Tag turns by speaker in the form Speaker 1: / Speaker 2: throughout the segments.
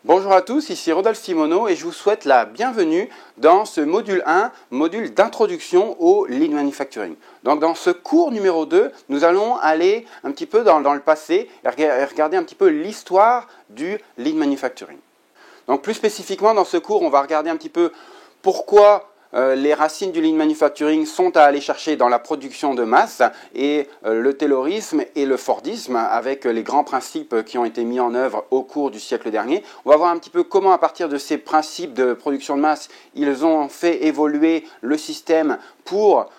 Speaker 1: Bonjour à tous, ici Rodolphe Simoneau et je vous souhaite la bienvenue dans ce module 1, module d'introduction au Lean Manufacturing. Donc dans ce cours numéro 2, nous allons aller un petit peu dans le passé et regarder un petit peu l'histoire du Lean Manufacturing. Donc plus spécifiquement dans ce cours, on va regarder un petit peu pourquoi les racines du Lean Manufacturing sont à aller chercher dans la production de masse et le taylorisme et le fordisme avec les grands principes qui ont été mis en œuvre au cours du siècle dernier. On va voir un petit peu comment à partir de ces principes de production de masse, ils ont fait évoluer le système pour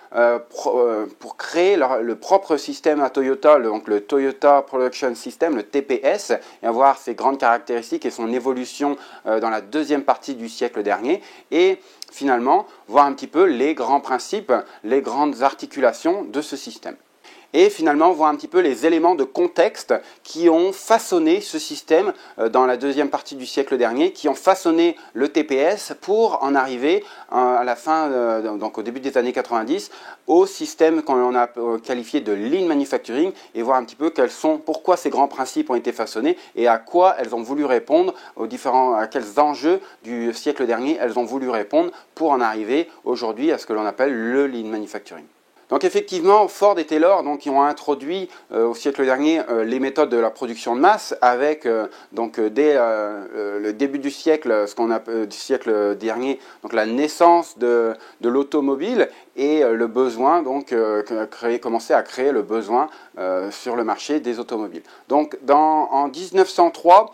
Speaker 1: créer le propre système à Toyota, donc le Toyota Production System, le TPS, et avoir ses grandes caractéristiques et son évolution dans la deuxième partie du siècle dernier. Et finalement, voir un petit peu les grands principes, les grandes articulations de ce système. Et finalement, voir un petit peu les éléments de contexte qui ont façonné ce système dans la deuxième partie du siècle dernier, qui ont façonné le TPS pour en arriver à la fin, donc au début des années 90, au système qu'on a qualifié de Lean Manufacturing et voir un petit peu pourquoi ces grands principes ont été façonnés et à quoi elles ont voulu répondre, à quels enjeux du siècle dernier elles ont voulu répondre pour en arriver aujourd'hui à ce que l'on appelle le Lean Manufacturing. Donc effectivement, Ford et Taylor qui ont introduit au siècle dernier les méthodes de la production de masse avec dès le début du siècle, du siècle dernier, donc la naissance de l'automobile et le besoin commencer à créer le besoin sur le marché des automobiles. Donc en 1903,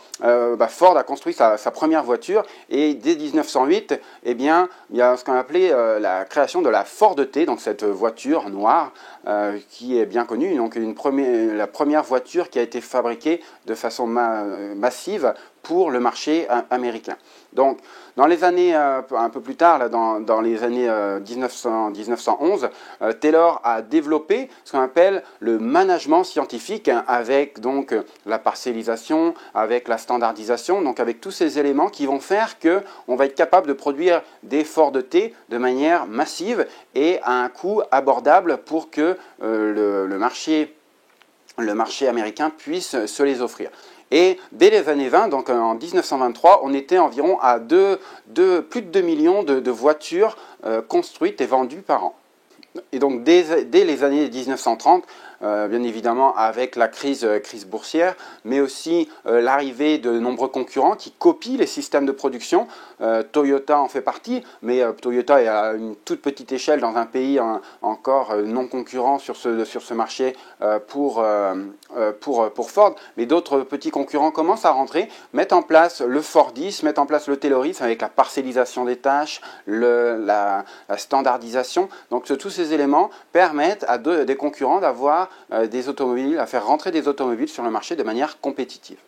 Speaker 1: Ford a construit sa première voiture et dès 1908, il y a ce qu'on appelait la création de la Ford T, donc cette voiture noire qui est bien connue, donc la première voiture qui a été fabriquée de façon massive pour le marché américain. Donc, dans les années, un peu plus tard, dans les années 1911, Taylor a développé ce qu'on appelle le management scientifique avec donc la parcellisation, avec la standardisation, donc avec tous ces éléments qui vont faire qu'on va être capable de produire des Ford T de manière massive et à un coût abordable pour que le marché américain puisse se les offrir. Et dès les années 20, donc en 1923, on était environ à plus de 2 millions de voitures construites et vendues par an. Et donc dès les années 1930, bien évidemment avec la crise boursière, mais aussi l'arrivée de nombreux concurrents qui copient les systèmes de production. Toyota en fait partie, mais Toyota est à une toute petite échelle dans un pays encore non concurrent sur ce marché pour Ford. Mais d'autres petits concurrents commencent à rentrer, mettent en place le Fordisme, mettent en place le taylorisme avec la parcellisation des tâches, la standardisation. Donc tous ces éléments permettent à des concurrents d'avoir des automobiles, à faire rentrer des automobiles sur le marché de manière compétitive.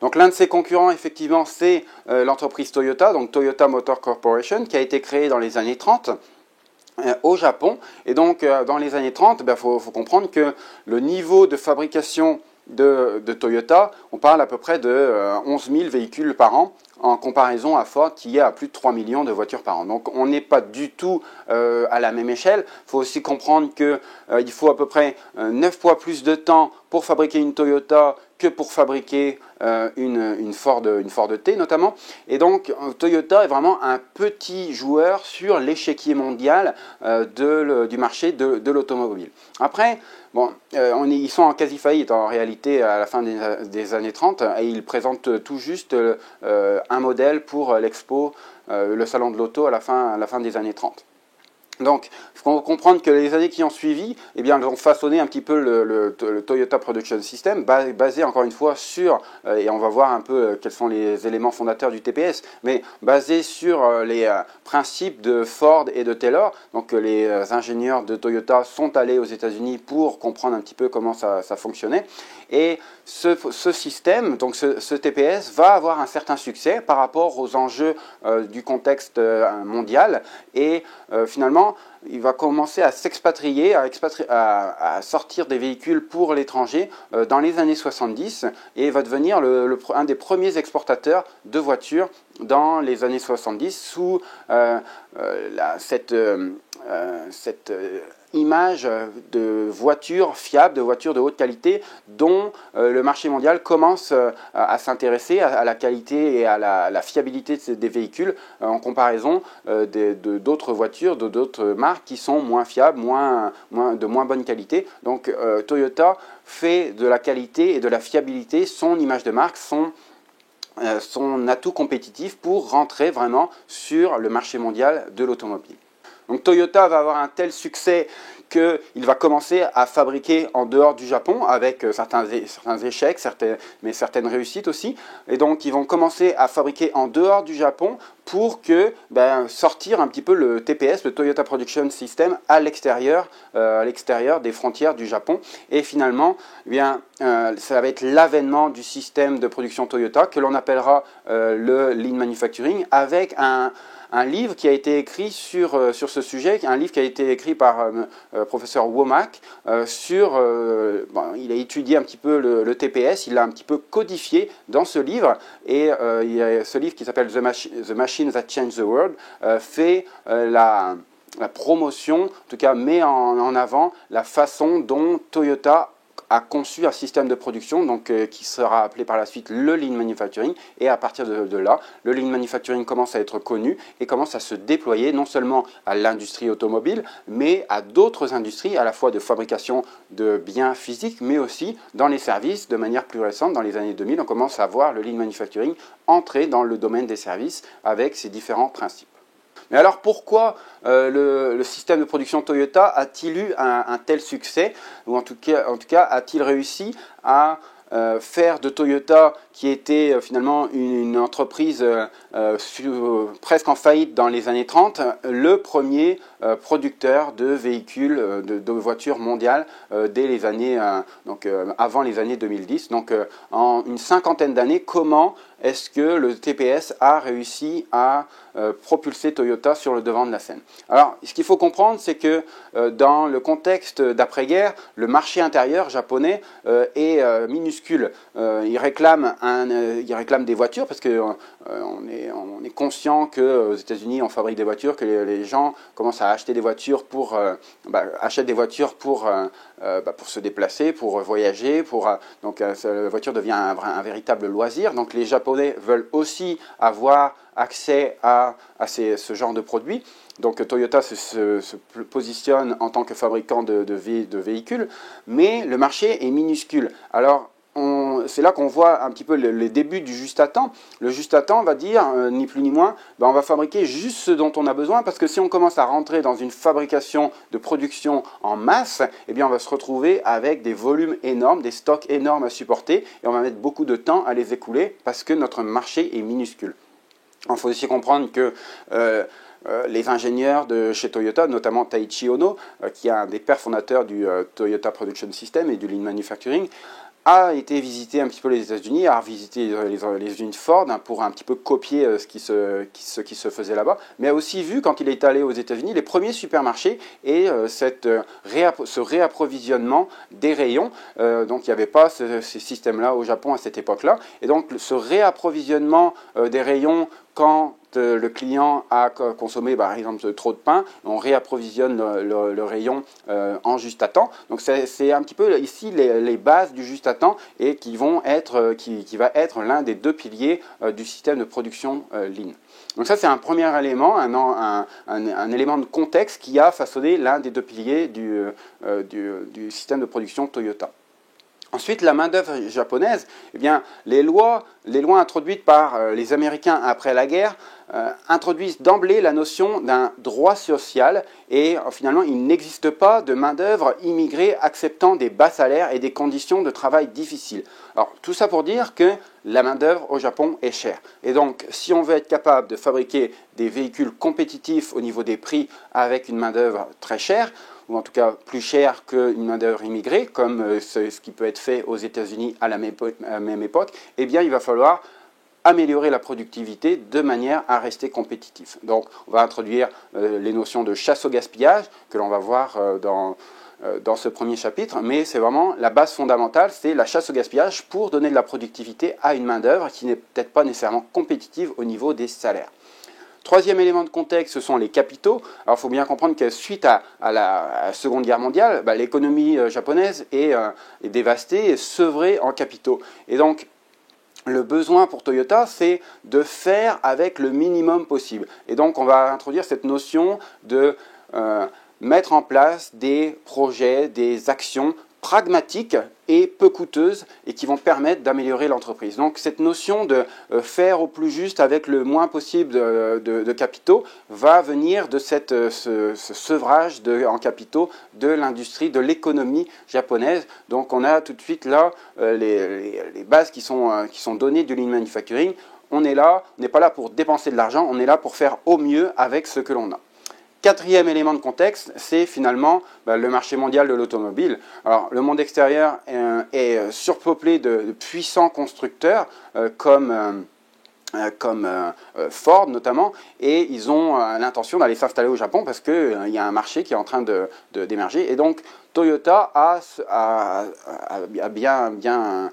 Speaker 1: Donc l'un de ces concurrents, effectivement, c'est l'entreprise Toyota, donc Toyota Motor Corporation, qui a été créée dans les années 30 au Japon. Et donc dans les années 30, faut comprendre que le niveau de fabrication de Toyota, on parle à peu près de 11 000 véhicules par an, en comparaison à Ford qui est à plus de 3 millions de voitures par an. Donc on n'est pas du tout à la même échelle. Il faut aussi comprendre qu'il faut à peu près 9 fois plus de temps pour fabriquer une Toyota que pour fabriquer une Ford T notamment. Et donc Toyota est vraiment un petit joueur sur l'échiquier mondial du marché de l'automobile. Après, ils sont en quasi-faillite en réalité à la fin des années 30 et ils présentent tout juste un modèle pour l'expo, le salon de l'auto à la fin des années 30. Donc, il faut comprendre que les années qui ont suivi, elles ont façonné un petit peu le Toyota Production System, basé encore une fois sur, et on va voir un peu quels sont les éléments fondateurs du TPS, mais basé sur les principes de Ford et de Taylor. Donc, les ingénieurs de Toyota sont allés aux États-Unis pour comprendre un petit peu comment ça fonctionnait. Et ce système, donc ce TPS, va avoir un certain succès par rapport aux enjeux du contexte mondial. Et finalement, il va commencer à s'expatrier, à sortir des véhicules pour l'étranger dans les années 70 et va devenir un des premiers exportateurs de voitures dans les années 70 sous cette image de voitures fiables, de voitures de haute qualité dont le marché mondial commence à s'intéresser à la qualité et à la fiabilité des véhicules en comparaison d'autres voitures, d'autres marques qui sont moins fiables, de moins bonne qualité. Donc Toyota fait de la qualité et de la fiabilité son image de marque, son atout compétitif pour rentrer vraiment sur le marché mondial de l'automobile. Donc Toyota va avoir un tel succès qu'il va commencer à fabriquer en dehors du Japon avec certains échecs, mais certaines réussites aussi. Et donc ils vont commencer à fabriquer en dehors du Japon pour sortir un petit peu le TPS, le Toyota Production System, à l'extérieur des frontières du Japon. Et finalement, ça va être l'avènement du système de production Toyota que l'on appellera le Lean Manufacturing, avec un livre qui a été écrit sur ce sujet, un livre qui a été écrit par professeur Womack. Il a étudié un petit peu le TPS, il l'a un petit peu codifié dans ce livre, et il y a ce livre qui s'appelle The Machine That Changed the World, fait la promotion, en tout cas met en avant la façon dont Toyota a conçu un système de production qui sera appelé par la suite le Lean Manufacturing, et à partir de là, le Lean Manufacturing commence à être connu et commence à se déployer non seulement à l'industrie automobile, mais à d'autres industries, à la fois de fabrication de biens physiques, mais aussi dans les services. De manière plus récente, dans les années 2000, on commence à voir le Lean Manufacturing entrer dans le domaine des services avec ses différents principes. Mais alors pourquoi le système de production Toyota a-t-il eu un tel succès, ou en tout cas a-t-il réussi à faire de Toyota, qui était finalement une entreprise presque en faillite dans les années 30, le premier producteur de véhicules, de voitures mondiales dès les années, avant les années 2010. Donc en une cinquantaine d'années, comment est-ce que le TPS a réussi à propulser Toyota sur le devant de la scène? Alors, ce qu'il faut comprendre, c'est que dans le contexte d'après-guerre, le marché intérieur japonais est minuscule. Il réclame des voitures parce qu'on est conscient qu'aux États-Unis, on fabrique des voitures, que les gens commencent à acheter des voitures achètent des voitures pour se déplacer, pour voyager, donc la voiture devient un véritable loisir. Donc les Japonais veulent aussi avoir accès à ce genre de produits. Donc Toyota se positionne en tant que fabricant de véhicules, mais le marché est minuscule. Alors c'est là qu'on voit un petit peu les débuts du juste à temps. Le juste à temps va dire, ni plus ni moins, on va fabriquer juste ce dont on a besoin, parce que si on commence à rentrer dans une fabrication de production en masse, eh bien on va se retrouver avec des volumes énormes, des stocks énormes à supporter, et on va mettre beaucoup de temps à les écouler, parce que notre marché est minuscule. Il faut aussi comprendre que les ingénieurs de chez Toyota, notamment Taiichi Ohno, qui est un des pères fondateurs du Toyota Production System et du Lean Manufacturing, a été visiter un petit peu les États-Unis, a visité les usines Ford pour un petit peu copier ce qui se faisait là-bas, mais a aussi vu, quand il est allé aux États-Unis, les premiers supermarchés et ce réapprovisionnement des rayons. Donc il n'y avait pas ces systèmes-là au Japon à cette époque-là, et donc ce réapprovisionnement des rayons quand le client a consommé par exemple trop de pain, on réapprovisionne le rayon en juste à temps. Donc c'est un petit peu ici les bases du juste à temps, et qui va être l'un des deux piliers du système de production Lean. Donc ça, c'est un premier élément, un élément de contexte qui a façonné l'un des deux piliers du système de production Toyota. Ensuite, la main-d'œuvre japonaise, eh bien, les lois introduites par les Américains après la guerre introduisent d'emblée la notion d'un droit social, et finalement, il n'existe pas de main-d'œuvre immigrée acceptant des bas salaires et des conditions de travail difficiles. Alors, tout ça pour dire que la main-d'œuvre au Japon est chère. Et donc, si on veut être capable de fabriquer des véhicules compétitifs au niveau des prix avec une main-d'œuvre très chère, ou en tout cas plus cher qu'une main-d'œuvre immigrée, comme ce qui peut être fait aux États-Unis à la même époque, eh bien il va falloir améliorer la productivité de manière à rester compétitif. Donc, on va introduire les notions de chasse au gaspillage que l'on va voir dans ce premier chapitre, mais c'est vraiment la base fondamentale, c'est la chasse au gaspillage pour donner de la productivité à une main-d'œuvre qui n'est peut-être pas nécessairement compétitive au niveau des salaires. Troisième élément de contexte, ce sont les capitaux. Alors, il faut bien comprendre que suite à la Seconde Guerre mondiale, l'économie japonaise est dévastée et sevrée en capitaux. Et donc, le besoin pour Toyota, c'est de faire avec le minimum possible. Et donc, on va introduire cette notion de mettre en place des projets, des actions pragmatiques et peu coûteuses et qui vont permettre d'améliorer l'entreprise. Donc cette notion de faire au plus juste avec le moins possible de capitaux va venir de ce sevrage en capitaux de l'industrie, de l'économie japonaise. Donc on a tout de suite là les bases qui sont données du lean manufacturing. On n'est pas là pour dépenser de l'argent, on est là pour faire au mieux avec ce que l'on a. Quatrième élément de contexte, c'est finalement le marché mondial de l'automobile. Alors, le monde extérieur est surpeuplé de puissants constructeurs comme Ford notamment, et ils ont l'intention d'aller s'installer au Japon parce qu'il y a un marché qui est en train d'émerger. Et donc, Toyota a bien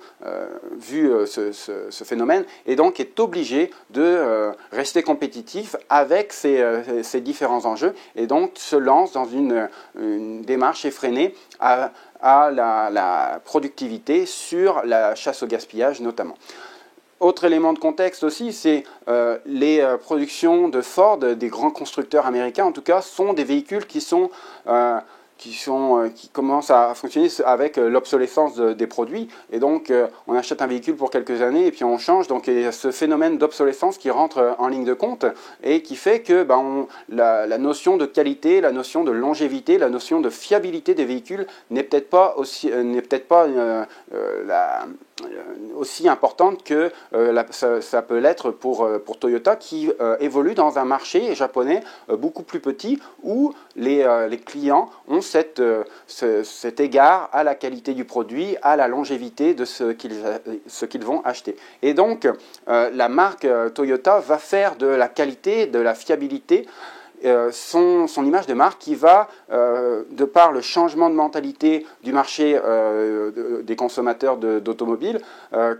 Speaker 1: vu ce phénomène et donc est obligé de rester compétitif avec ces différents enjeux et donc se lance dans une démarche effrénée à la productivité sur la chasse au gaspillage notamment. Autre élément de contexte aussi, c'est les productions de Ford, des grands constructeurs américains en tout cas, sont des véhicules qui commencent à fonctionner avec l'obsolescence des produits. Et donc, on achète un véhicule pour quelques années et puis on change. Donc, il y a ce phénomène d'obsolescence qui rentre en ligne de compte et qui fait que la notion de qualité, la notion de longévité, la notion de fiabilité des véhicules n'est peut-être pas aussi importante que ça peut l'être pour Toyota qui évolue dans un marché japonais beaucoup plus petit où les clients ont cet égard à la qualité du produit, à la longévité de ce qu'ils vont acheter. Et donc, la marque Toyota va faire de la qualité, de la fiabilité, son image de marque qui va, de par le changement de mentalité du marché des consommateurs d'automobiles,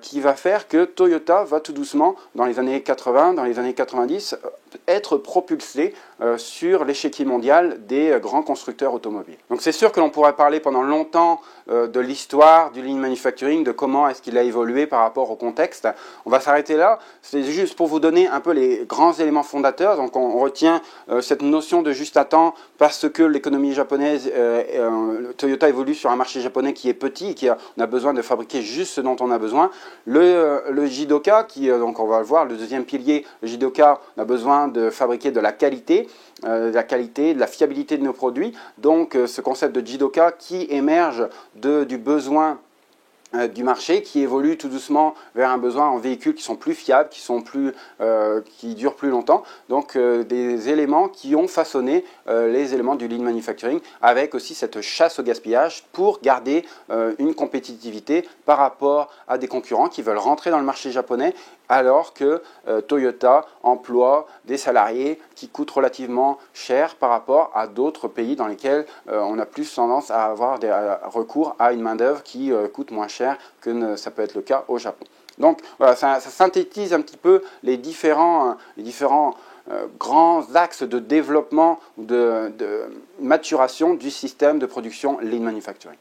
Speaker 1: qui va faire que Toyota va tout doucement, dans les années 80, dans les années 90, être propulsé sur l'échiquier mondial des grands constructeurs automobiles. Donc c'est sûr que l'on pourrait parler pendant longtemps de l'histoire du lean manufacturing, de comment est-ce qu'il a évolué par rapport au contexte. On va s'arrêter là. C'est juste pour vous donner un peu les grands éléments fondateurs. Donc on retient cette notion de juste à temps parce que l'économie japonaise, Toyota évolue sur un marché japonais qui est petit et qui a besoin de fabriquer juste ce dont on a besoin. Le Jidoka, donc on va le voir, le deuxième pilier, le Jidoka, on a besoin de fabriquer de la qualité, de la fiabilité de nos produits. Donc ce concept de Jidoka qui émerge du besoin du marché, qui évolue tout doucement vers un besoin en véhicules qui sont plus fiables, qui durent plus longtemps. Donc des éléments qui ont façonné les éléments du lean manufacturing, avec aussi cette chasse au gaspillage pour garder une compétitivité par rapport à des concurrents qui veulent rentrer dans le marché japonais, alors que Toyota emploie des salariés qui coûtent relativement cher par rapport à d'autres pays dans lesquels on a plus tendance à avoir recours à une main-d'œuvre qui coûte moins cher que ça peut être le cas au Japon. Donc voilà, ça synthétise un petit peu les différents grands axes de développement ou de maturation du système de production lean manufacturing.